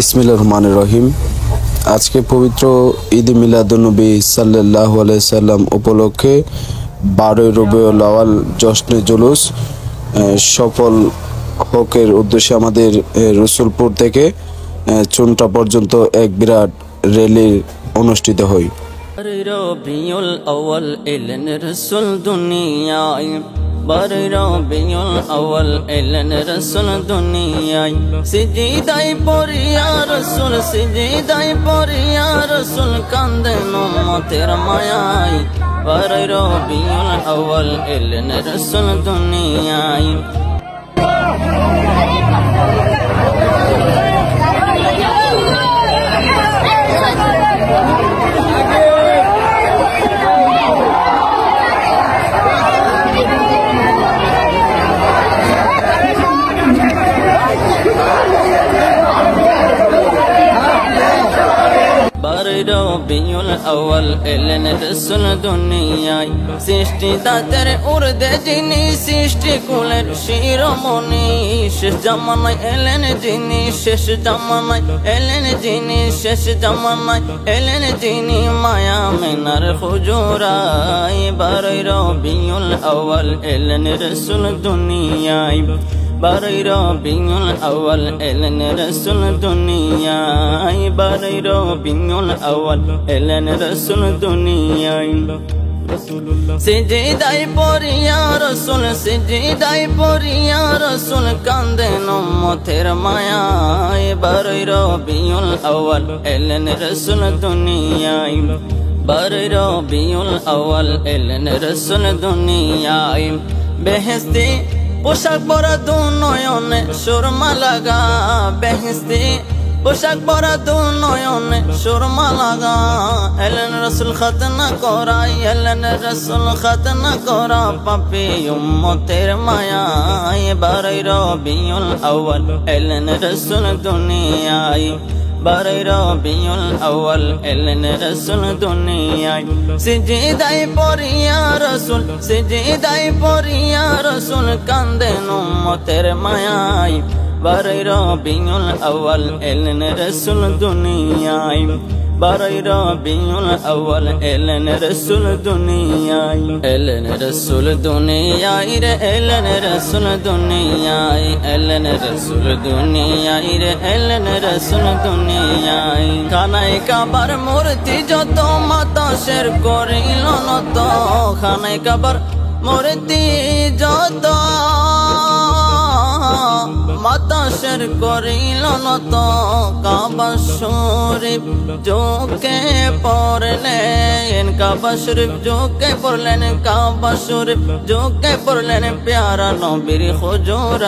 বিসমিল্লাহির রহমানির রহিম। আজকে পবিত্র ঈদ মিলাদুন্নবী সাল্লাল্লাহু আলাইহি সাল্লাম উপলক্ষে 12 রবিউল আউয়াল জশ্নে জুলুস সফল হকের উদ্দেশ্যে আমাদের রসুলপুর থেকে চুনটা পর্যন্ত এক বিরাট র্যালি অনুষ্ঠিত হয়। রবিউল আউয়াল এলেন রসুল দুনিয়ায়, রবিউল আউয়াল এলেন রসুল দুনিয়ায়, সিজদায় পড়িয়া রসুল, সিজদায় পড়িয়া রসুল কান্দেন উম্মতের মায়ায়। রবিউল আউয়াল এলেন রসুল দুনিয়ায়। রবিউল আউয়াল এলেন রসুল দুনিয়ায়, সৃষ্টিদাতার উর্দে যিনি, সৃষ্টি কুলের শিরোমণি। শেষ জামানায় এলেন যিনি, শেষ জামানায় এলেন যিনি, শেষ জামানায় এলেন যিনি, মায়া মেনার হুজুরায়। রবিউল আউয়াল এলেন রসুল দুনিয়ায়, রবিউল আউয়াল এলেন রসুল দুনিয়ায়, রবিউল আউয়াল এলেন রসুল দুনিয়ায়। সিজদায় পড়িয়া রসুল, সিজদায় পড়িয়া রসুল কান্দেন উম্মতের মায়ায়। রবিউল আউয়াল এলেন রসুল দুনিয়ায়, রবিউল আউয়াল এলেন রসুল দুনিয়ায়। বেহেশতি পোশাক পরা দু নয়নে সুরমা লাগা, বেহেশতি পোশাক পরা দু নয়নে সুরমা লাগা। এলেন রসুল খতনা করাই, এলেন রসুল খতনা করা পাপী উম্মতের মায়ায়। রবিউল আউয়াল এলেন রসুল দুনিয়ায়, রবিউল আউয়াল এলেন রসুল দুনিয়ায়। সিজদায় পড়িয়া রসুল, সিজদায় পড়িয়া রসুল কান্দেন উম্মতের মায়ায়। রবিউল আউয়াল এলেন রসুল দুনিয়ায়, রবিউল আউয়াল এলেন রসুল দুনিয়ায়। এলেন রসুল দুনিয়ায় রে, এলেন রসুল দুনিয়ায়, এলেন রসুল দুনিয়ায় রে, এলেন রসুল দুনিয়ায়। খানায় কাবার মূর্তি যত মাতাশের করিল নত, খানায় কাবার মূর্তি যত মাতাশের করিল নত। কাবা শরীফ যোকে পড়লেন, কাবা শরীফ যোকে পড়লেন, কাবা শরীফ যোকে পড়লেন প্যারা নবীর হুজুর।